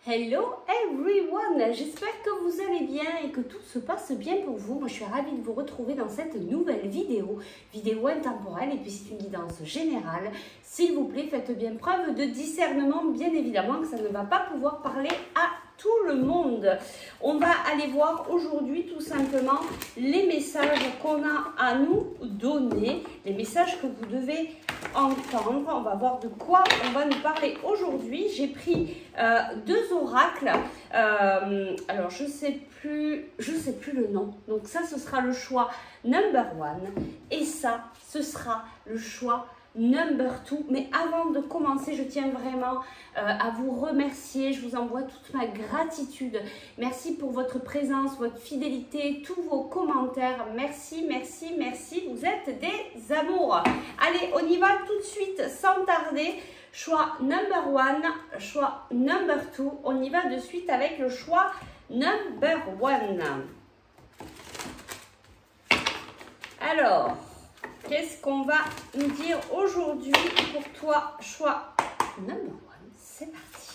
Hello everyone, j'espère que vous allez bien et que tout se passe bien pour vous. Moi je suis ravie de vous retrouver dans cette nouvelle vidéo intemporelle et puis c'est une guidance générale. S'il vous plaît, faites bien preuve de discernement, bien évidemment que ça ne va pas pouvoir parler à tout le monde. On va aller voir aujourd'hui tout simplement les messages qu'on a à nous donner, les messages que vous devez entendre. On va voir de quoi on va nous parler aujourd'hui. J'ai pris deux oracles. Alors je sais plus le nom. Donc ça ce sera le choix number 1 et ça ce sera le choix number 2. Mais avant de commencer, je tiens vraiment à vous remercier. Je vous envoie toute ma gratitude. Merci pour votre présence, votre fidélité, tous vos commentaires. Merci, merci, merci. Vous êtes des amours. Allez, on y va tout de suite sans tarder. Choix number 1, choix number 2. On y va de suite avec le choix number 1. Alors, qu'est-ce qu'on va nous dire aujourd'hui pour toi, choix number 1? C'est parti.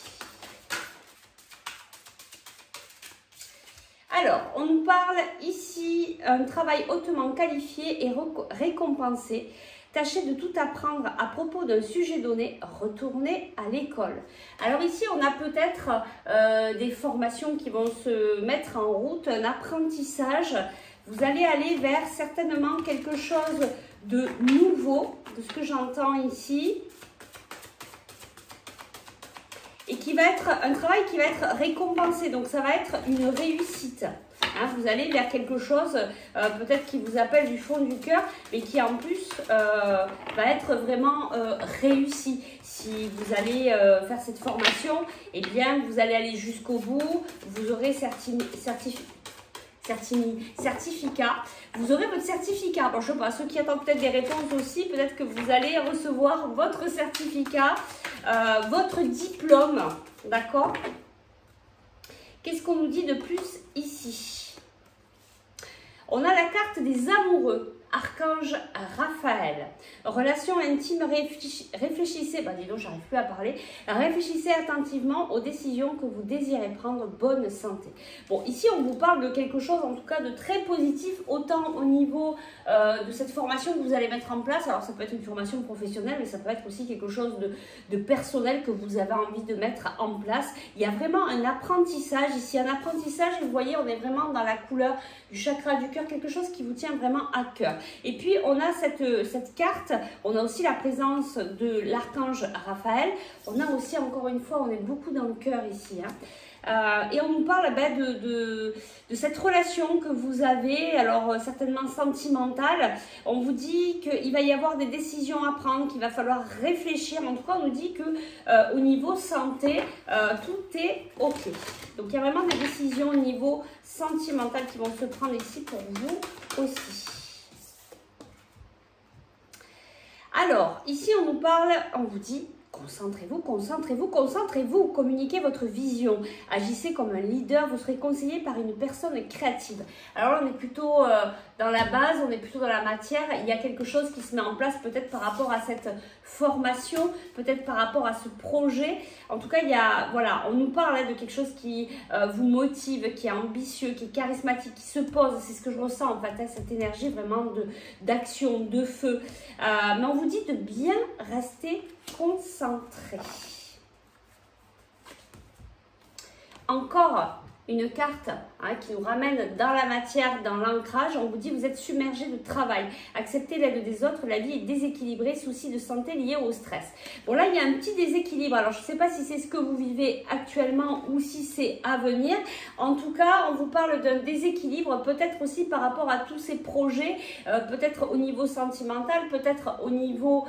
Alors, on nous parle ici un travail hautement qualifié et récompensé. Tâchez de tout apprendre à propos d'un sujet donné, retournez à l'école. Alors ici, on a peut-être des formations qui vont se mettre en route, un apprentissage. Vous allez aller vers certainement quelque chose de nouveau, de ce que j'entends ici. Et qui va être un travail qui va être récompensé. Donc ça va être une réussite. Hein, vous allez vers quelque chose peut-être qui vous appelle du fond du cœur, mais qui en plus va être vraiment réussi. Si vous allez faire cette formation, eh bien vous allez aller jusqu'au bout, vous aurez certificat. Vous aurez votre certificat. Bon, je sais pas, ceux qui attendent peut-être des réponses aussi, peut-être que vous allez recevoir votre certificat, votre diplôme, d'accord? Qu'est-ce qu'on nous dit de plus ici? On a la carte des amoureux, Archange Raphaël. Relation intime, réfléchissez, dis donc, j'arrive plus à parler. Réfléchissez attentivement aux décisions que vous désirez prendre, bonne santé. Bon, ici, on vous parle de quelque chose, en tout cas, de très positif, autant au niveau de cette formation que vous allez mettre en place. Alors, ça peut être une formation professionnelle, mais ça peut être aussi quelque chose de personnel que vous avez envie de mettre en place. Il y a vraiment un apprentissage ici, un apprentissage, et vous voyez, on est vraiment dans la couleur du chakra du cœur, quelque chose qui vous tient vraiment à cœur. Et puis, on a cette carte, on a aussi la présence de l'archange Raphaël. On a aussi, encore une fois, on est beaucoup dans le cœur ici. Et on nous parle de cette relation que vous avez, alors certainement sentimentale. On vous dit qu'il va y avoir des décisions à prendre, qu'il va falloir réfléchir. En tout cas, on nous dit que au niveau santé, tout est OK. Donc, il y a vraiment des décisions au niveau sentimental qui vont se prendre ici pour vous aussi. Alors, ici, on nous parle, on vous dit, concentrez-vous, concentrez-vous, concentrez-vous, communiquez votre vision, agissez comme un leader, vous serez conseillé par une personne créative. Alors là, on est plutôt dans la base, on est plutôt dans la matière, il y a quelque chose qui se met en place peut-être par rapport à cette formation, peut-être par rapport à ce projet. En tout cas, voilà, on nous parle de quelque chose qui vous motive, qui est ambitieux, qui est charismatique, qui se pose, c'est ce que je ressens en fait, cette énergie vraiment d'action, de feu. Mais on vous dit de bien rester concentré. Encore une carte qui nous ramène dans la matière, dans l'ancrage. On vous dit, vous êtes submergé de travail. Acceptez l'aide des autres, la vie est déséquilibrée, soucis de santé liés au stress. Bon, là, il y a un petit déséquilibre. Alors, je ne sais pas si c'est ce que vous vivez actuellement ou si c'est à venir. En tout cas, on vous parle d'un déséquilibre, peut-être aussi par rapport à tous ces projets, peut-être au niveau sentimental, peut-être au niveau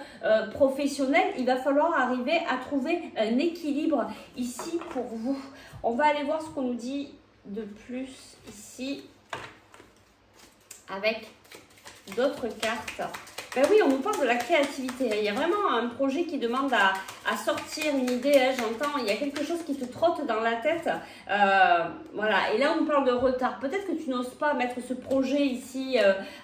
professionnel. Il va falloir arriver à trouver un équilibre ici pour vous. On va aller voir ce qu'on nous dit de plus ici avec d'autres cartes. Ben oui, on nous parle de la créativité. Il y a vraiment un projet qui demande à sortir une idée. J'entends, il y a quelque chose qui te trotte dans la tête. Voilà. Et là, on nous parle de retard. Peut-être que tu n'oses pas mettre ce projet ici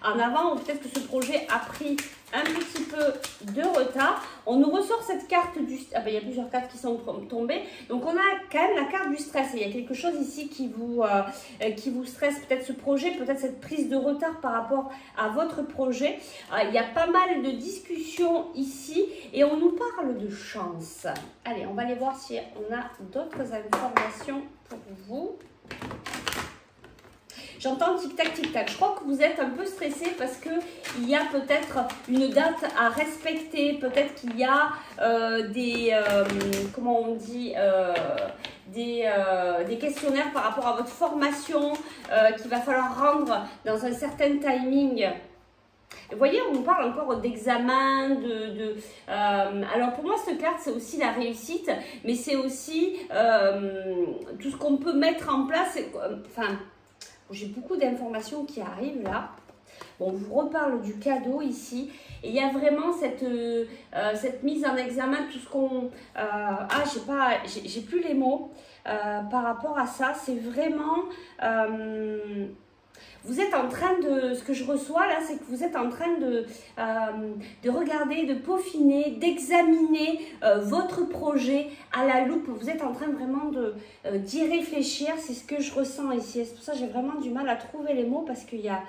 en avant, ou peut-être que ce projet a pris un petit peu de retard. On nous ressort cette carte du... Ah ben, il y a plusieurs cartes qui sont tombées. Donc, on a quand même la carte du stress. Et il y a quelque chose ici qui vous stresse. Peut-être ce projet, peut-être cette prise de retard par rapport à votre projet. Il y a pas mal de discussions ici. Et on nous parle de chance. Allez, on va aller voir si on a d'autres informations pour vous. J'entends tic-tac, tic-tac. Je crois que vous êtes un peu stressé parce qu'il y a peut-être une date à respecter. Peut-être qu'il y a comment on dit, des questionnaires par rapport à votre formation qu'il va falloir rendre dans un certain timing. Vous voyez, on nous parle encore d'examen, alors pour moi, cette carte, c'est aussi la réussite, mais c'est aussi tout ce qu'on peut mettre en place. Enfin, j'ai beaucoup d'informations qui arrivent là. Bon, on vous reparle du cadeau ici. Et il y a vraiment cette mise en examen, tout ce qu'on... j'ai plus les mots par rapport à ça. C'est vraiment... vous êtes en train de... Ce que je reçois là, c'est que vous êtes en train de regarder, de peaufiner, d'examiner votre projet à la loupe. Vous êtes en train vraiment d'y réfléchir. C'est ce que je ressens ici. C'est pour ça que j'ai vraiment du mal à trouver les mots parce qu'il y a...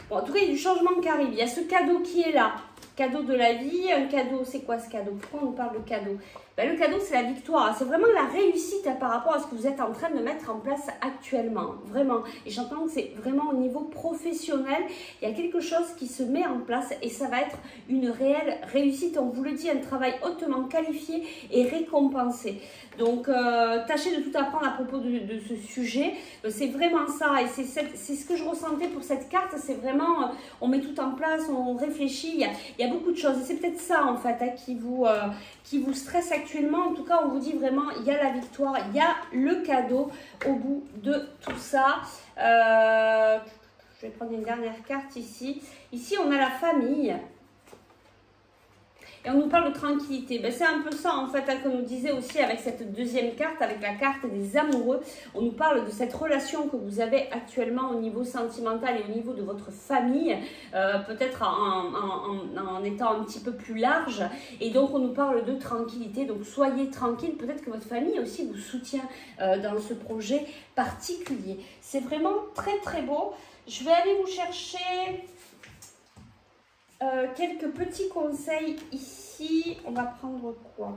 Bon, en tout cas, il y a du changement qui arrive. Il y a ce cadeau qui est là. Cadeau de la vie. Un cadeau, c'est quoi ce cadeau? Pourquoi on nous parle de cadeau? Ben, le cadeau, c'est la victoire. C'est vraiment la réussite par rapport à ce que vous êtes en train de mettre en place actuellement. Vraiment. Et j'entends que c'est vraiment au niveau professionnel. Il y a quelque chose qui se met en place et ça va être une réelle réussite. On vous le dit, un travail hautement qualifié et récompensé. Donc, tâchez de tout apprendre à propos de ce sujet. C'est vraiment ça. Et c'est ce que je ressentais pour cette carte. C'est vraiment, on met tout en place, on réfléchit. Il y a beaucoup de choses. Et c'est peut-être ça, en fait, qui vous stresse actuellement. En tout cas, on vous dit vraiment, il y a la victoire, il y a le cadeau au bout de tout ça. Je vais prendre une dernière carte ici. Ici, on a la famille. Et on nous parle de tranquillité. Ben, c'est un peu ça, en fait, qu'on nous disait aussi avec cette deuxième carte, avec la carte des amoureux. On nous parle de cette relation que vous avez actuellement au niveau sentimental et au niveau de votre famille, peut-être en étant un petit peu plus large. Et donc, on nous parle de tranquillité. Donc, soyez tranquille. Peut-être que votre famille aussi vous soutient dans ce projet particulier. C'est vraiment très, très beau. Je vais aller vous chercher... quelques petits conseils ici. On va prendre quoi?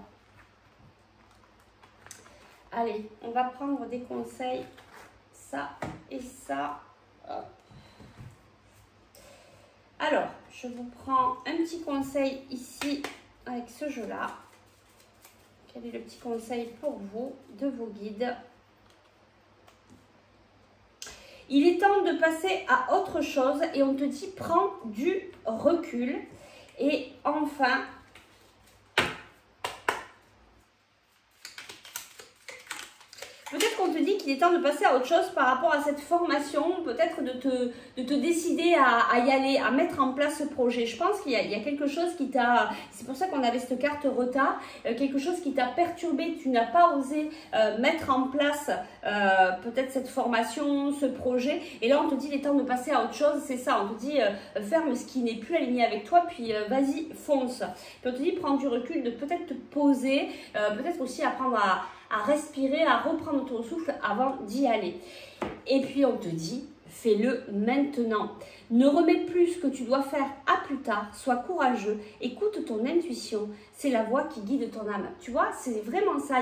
Allez, on va prendre des conseils. Ça et ça. Hop. Alors, je vous prends un petit conseil ici avec ce jeu-là. Quel est le petit conseil pour vous de vos guides? Il est temps de passer à autre chose et on te dit prends du recul. Et enfin, peut-être qu'on te dit qu'il est temps de passer à autre chose par rapport à cette formation, peut-être de te décider à y aller, à mettre en place ce projet. Je pense qu'il y a quelque chose qui t'a... C'est pour ça qu'on avait cette carte retard, quelque chose qui t'a perturbé, tu n'as pas osé mettre en place peut-être cette formation, ce projet. Et là, on te dit il est temps de passer à autre chose, c'est ça. On te dit ferme ce qui n'est plus aligné avec toi, puis vas-y, fonce. Puis on te dit prends du recul, de peut-être te poser, peut-être aussi apprendre à respirer, à reprendre ton souffle avant d'y aller. Et puis on te dit, fais-le maintenant. Ne remets plus ce que tu dois faire à plus tard. Sois courageux. Écoute ton intuition. C'est la voix qui guide ton âme. Tu vois, c'est vraiment ça.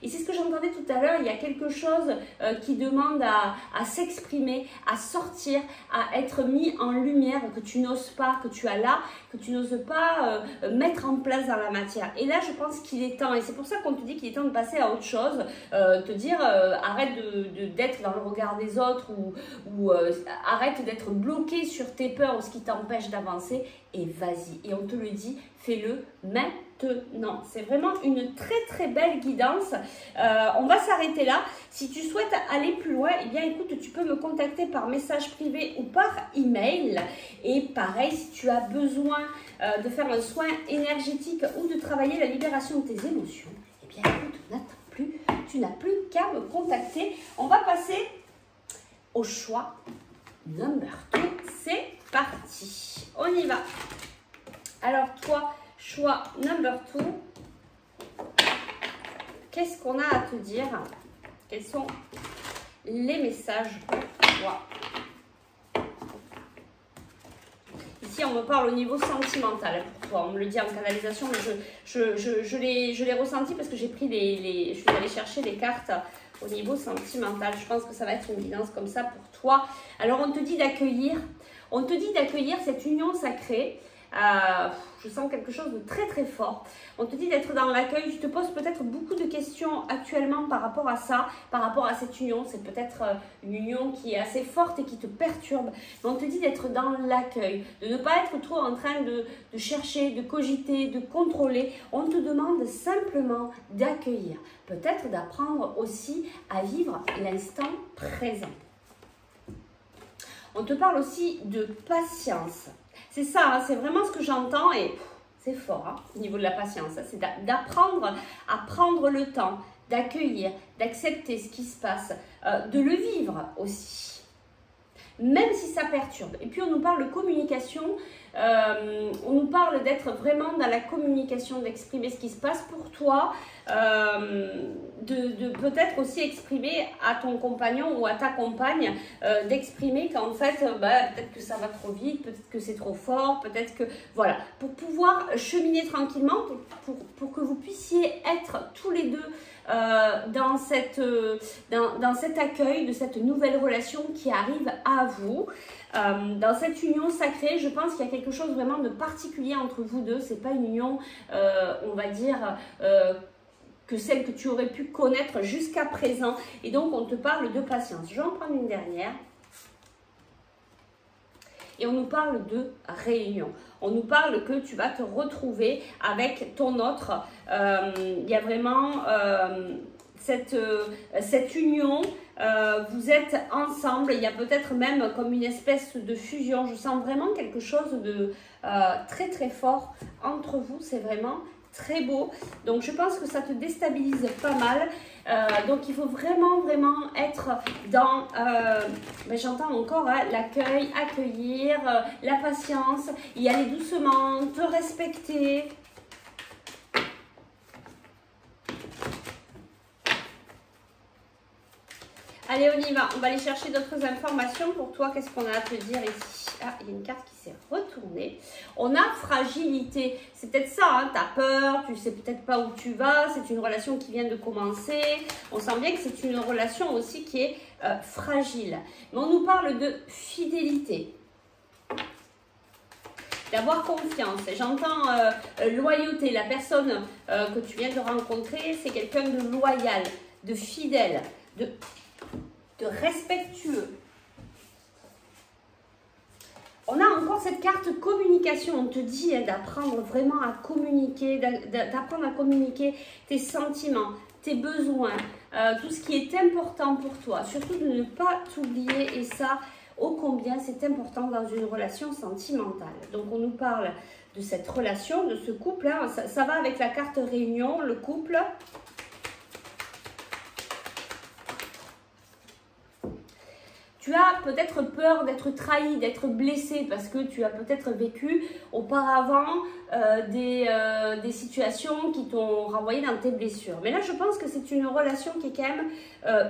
Et c'est ce que j'entendais tout à l'heure. Il y a quelque chose qui demande à s'exprimer, à sortir, à être mis en lumière, que tu n'oses pas, que tu as là, que tu n'oses pas mettre en place dans la matière. Et là, je pense qu'il est temps. Et c'est pour ça qu'on te dit qu'il est temps de passer à autre chose. Te dire, arrête d'être dans le regard des autres ou arrête d'être bloqué sur tes peurs ou ce qui t'empêche d'avancer et vas-y. Et on te le dit, fais-le maintenant. C'est vraiment une très très belle guidance. On va s'arrêter là. Si tu souhaites aller plus loin, eh bien écoute, tu peux me contacter par message privé ou par email. Et pareil, si tu as besoin de faire un soin énergétique ou de travailler la libération de tes émotions, eh bien écoute, tu n'as plus qu'à me contacter. On va passer au choix number 2. C'est parti. On y va. Alors toi, choix number 2. Qu'est-ce qu'on a à te dire? Quels sont les messages pour toi? Ici, on me parle au niveau sentimental pour toi. On me le dit en canalisation, mais je l'ai ressenti parce que j'ai pris je suis allée chercher les cartes au niveau sentimental. Je pense que ça va être une guidance comme ça pour toi. Alors, on te dit d'accueillir cette union sacrée. Je sens quelque chose de très très fort. On te dit d'être dans l'accueil. Tu te poses peut-être beaucoup de questions actuellement par rapport à ça, par rapport à cette union. C'est peut-être une union qui est assez forte et qui te perturbe. Mais on te dit d'être dans l'accueil, de ne pas être trop en train de chercher, de cogiter, de contrôler. On te demande simplement d'accueillir. Peut-être d'apprendre aussi à vivre l'instant présent. On te parle aussi de patience. C'est ça, hein, c'est vraiment ce que j'entends et c'est fort hein, au niveau de la patience. Hein, c'est d'apprendre à prendre le temps, d'accueillir, d'accepter ce qui se passe, de le vivre aussi, même si ça perturbe. Et puis on nous parle de communication, on nous parle d'être vraiment dans la communication, d'exprimer ce qui se passe pour toi, de peut-être aussi exprimer à ton compagnon ou à ta compagne, d'exprimer qu'en fait, peut-être que ça va trop vite, peut-être que c'est trop fort, peut-être que, voilà, pour pouvoir cheminer tranquillement, pour que vous puissiez être tous les deux dans cet accueil de cette nouvelle relation qui arrive à vous. Dans cette union sacrée, je pense qu'il y a quelque chose vraiment de particulier entre vous deux. C'est pas une union, on va dire, que celle que tu aurais pu connaître jusqu'à présent. Et donc, on te parle de patience. Je vais en prendre une dernière. Et on nous parle de réunion. On nous parle que tu vas te retrouver avec ton autre. Il y a vraiment cette union. Vous êtes ensemble. Il y a peut-être même comme une espèce de fusion. Je sens vraiment quelque chose de très très fort entre vous. C'est vraiment très beau. Donc je pense que ça te déstabilise pas mal. Donc il faut vraiment être dans, j'entends encore hein, l'accueil, accueillir, la patience, y aller doucement, te respecter. Allez, on y va. On va aller chercher d'autres informations pour toi. Qu'est-ce qu'on a à te dire ici? Ah, il y a une carte qui s'est retournée. On a fragilité. C'est peut-être ça, hein, tu as peur, tu ne sais peut-être pas où tu vas. C'est une relation qui vient de commencer. On sent bien que c'est une relation aussi qui est fragile. Mais on nous parle de fidélité. D'avoir confiance. J'entends loyauté. La personne que tu viens de rencontrer, c'est quelqu'un de loyal, de fidèle, de respectueux. On a encore cette carte communication. On te dit hein, d'apprendre vraiment à communiquer, d'apprendre à communiquer tes sentiments, tes besoins, tout ce qui est important pour toi. Surtout de ne pas t'oublier et ça, ô combien c'est important dans une relation sentimentale. Donc on nous parle de cette relation, de ce couple. Hein. Ça va avec la carte réunion, le couple. Tu as peut-être peur d'être trahi, d'être blessé parce que tu as peut-être vécu auparavant des situations qui t'ont renvoyé dans tes blessures. Mais là, je pense que c'est une relation qui est quand même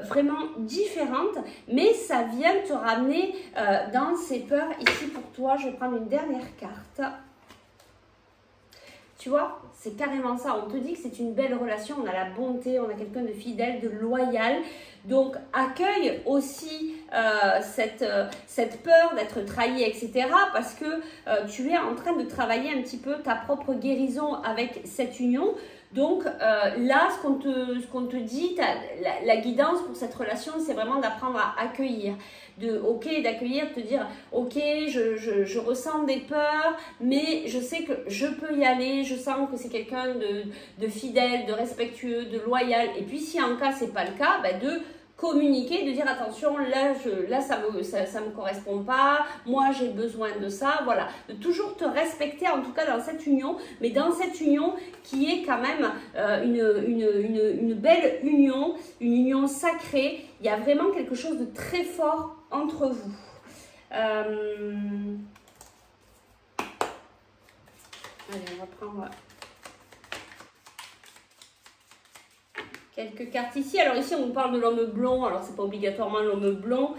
vraiment différente, mais ça vient te ramener dans ces peurs. Ici, pour toi, je vais prendre une dernière carte. Tu vois, c'est carrément ça. On te dit que c'est une belle relation, on a la bonté, on a quelqu'un de fidèle, de loyal. Donc, accueille aussi cette peur d'être trahi, etc. Parce que tu es en train de travailler un petit peu ta propre guérison avec cette union. Donc là, ce qu'on te dit, la guidance pour cette relation, c'est vraiment d'apprendre à accueillir. D'accueillir, de te dire, ok, je ressens des peurs, mais je sais que je peux y aller, je sens que c'est quelqu'un de fidèle, de respectueux, de loyal. Et puis si en cas, c'est pas le cas, de communiquer, de dire attention, là ça me correspond pas, moi j'ai besoin de ça, voilà, de toujours te respecter en tout cas dans cette union, mais dans cette union qui est quand même une belle union, une union sacrée. Il y a vraiment quelque chose de très fort entre vous. Allez, on va prendre quelques cartes ici. Alors ici, on parle de l'homme blond. Alors, c'est pas obligatoirement l'homme blond.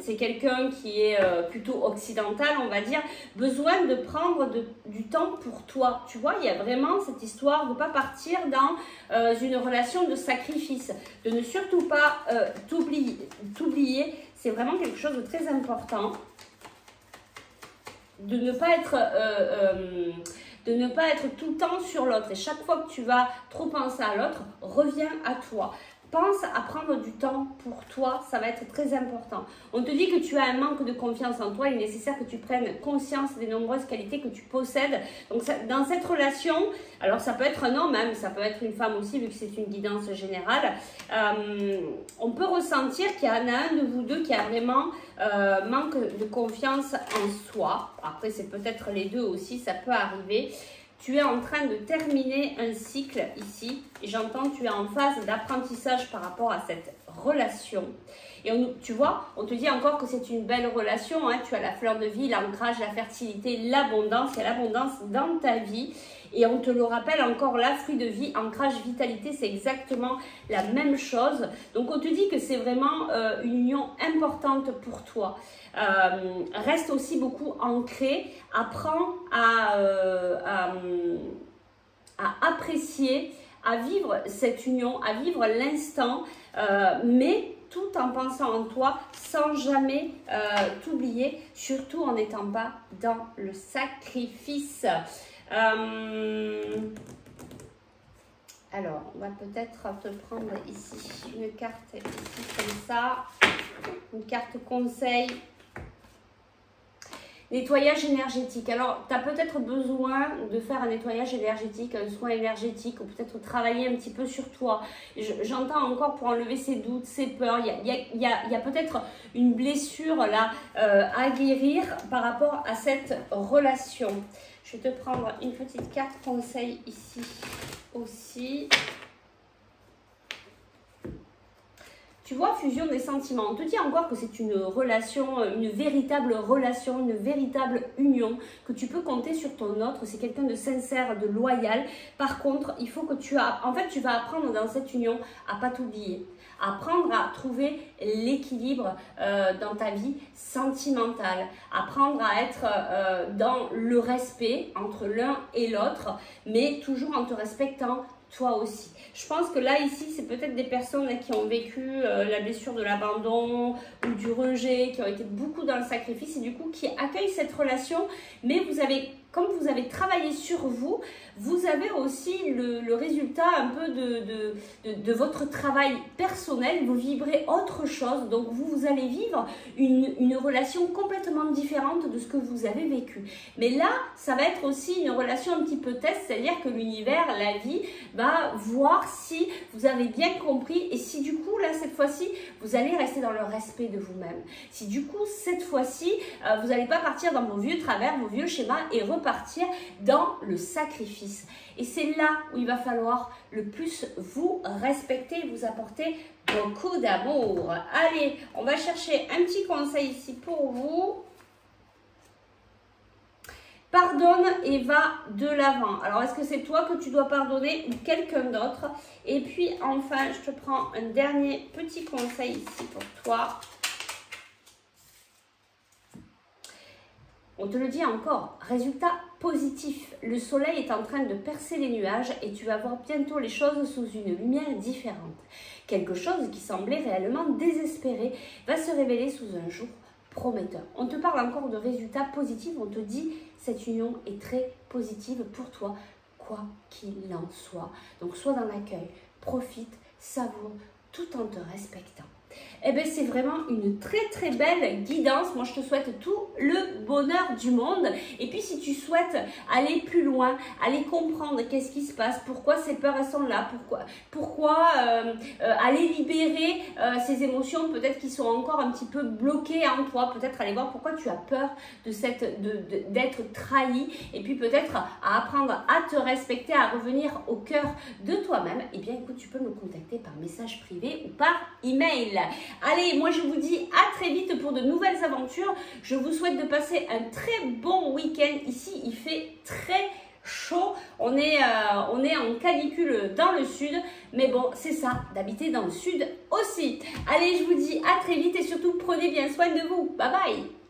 C'est quelqu'un qui est plutôt occidental, on va dire, besoin de prendre du temps pour toi. Tu vois, il y a vraiment cette histoire de ne pas partir dans une relation de sacrifice, de ne surtout pas t'oublier. C'est vraiment quelque chose de très important. De ne pas être... tout le temps sur l'autre. Et chaque fois que tu vas trop penser à l'autre, reviens à toi. Pense à prendre du temps pour toi, ça va être très important. On te dit que tu as un manque de confiance en toi, il est nécessaire que tu prennes conscience des nombreuses qualités que tu possèdes. Donc dans cette relation, alors ça peut être un homme, mais ça peut être une femme aussi, vu que c'est une guidance générale, on peut ressentir qu'il y en a un de vous deux qui a vraiment manque de confiance en soi. Après, c'est peut-être les deux aussi, ça peut arriver. Tu es en train de terminer un cycle ici et j'entends que tu es en phase d'apprentissage par rapport à cette relation. Et tu vois, on te dit encore que c'est une belle relation. Hein, tu as la fleur de vie, l'ancrage, la fertilité, l'abondance. Il y a l'abondance dans ta vie. Et on te le rappelle encore, la fruit de vie, ancrage, vitalité, c'est exactement la même chose. Donc on te dit que c'est vraiment une union importante pour toi. Reste aussi beaucoup ancré, apprends à apprécier, à vivre cette union, à vivre l'instant, mais tout en pensant en toi, sans jamais t'oublier, surtout en n'étant pas dans le sacrifice. Alors, on va peut-être te prendre ici une carte ici comme ça, une carte conseil. Nettoyage énergétique. Alors, tu as peut-être besoin de faire un nettoyage énergétique, un soin énergétique, ou peut-être travailler un petit peu sur toi. J'entends encore pour enlever ses doutes, ses peurs. Il y a peut-être une blessure là à guérir par rapport à cette relation. Je vais te prendre une petite carte conseil ici aussi. Tu vois, fusion des sentiments. On te dit encore que c'est une relation, une véritable relation, une véritable union, que tu peux compter sur ton autre. C'est quelqu'un de sincère, de loyal. Par contre, il faut que tu vas apprendre dans cette union à pas t'oublier. Apprendre à trouver l'équilibre dans ta vie sentimentale. Apprendre à être dans le respect entre l'un et l'autre, mais toujours en te respectant toi aussi. Je pense que là, ici, c'est peut-être des personnes qui ont vécu la blessure de l'abandon ou du rejet, qui ont été beaucoup dans le sacrifice et du coup, qui accueillent cette relation, mais comme vous avez travaillé sur vous, vous avez aussi le résultat un peu de votre travail personnel, vous vibrez autre chose, donc vous allez vivre une relation complètement différente de ce que vous avez vécu. Mais là, ça va être aussi une relation un petit peu test, c'est-à-dire que l'univers, la vie, va voir si vous avez bien compris et si du coup, là, cette fois-ci, vous allez rester dans le respect de vous-même. Si du coup, cette fois-ci, vous n'allez pas partir dans vos vieux travers, vos vieux schémas et repartir dans le sacrifice. Et c'est là où il va falloir le plus vous respecter, vous apporter beaucoup d'amour. Allez, on va chercher un petit conseil ici pour vous. Pardonne et va de l'avant. Alors, est-ce que c'est toi que tu dois pardonner ou quelqu'un d'autre? Et puis, enfin, je te prends un dernier petit conseil ici pour toi. On te le dit encore, résultat positif. Le soleil est en train de percer les nuages et tu vas voir bientôt les choses sous une lumière différente. Quelque chose qui semblait réellement désespéré va se révéler sous un jour prometteur. On te parle encore de résultats positifs, on te dit cette union est très positive pour toi, quoi qu'il en soit. Donc sois dans l'accueil, profite, savoure, tout en te respectant. Eh bien, c'est vraiment une très très belle guidance. Moi, je te souhaite tout le bonheur du monde. Et puis, si tu souhaites aller plus loin, aller comprendre qu'est-ce qui se passe, pourquoi ces peurs elles sont là, pourquoi aller libérer ces émotions peut-être qui sont encore un petit peu bloquées en toi, peut-être aller voir pourquoi tu as peur d'être trahi, et puis peut-être à apprendre à te respecter, à revenir au cœur de toi-même. Eh bien, écoute, tu peux me contacter par message privé ou par email. Allez, moi je vous dis à très vite pour de nouvelles aventures. Je vous souhaite de passer un très bon week-end. Ici, il fait très chaud. On est en canicule dans le sud. Mais bon, c'est ça, d'habiter dans le sud aussi. Allez, je vous dis à très vite et surtout, prenez bien soin de vous. Bye bye.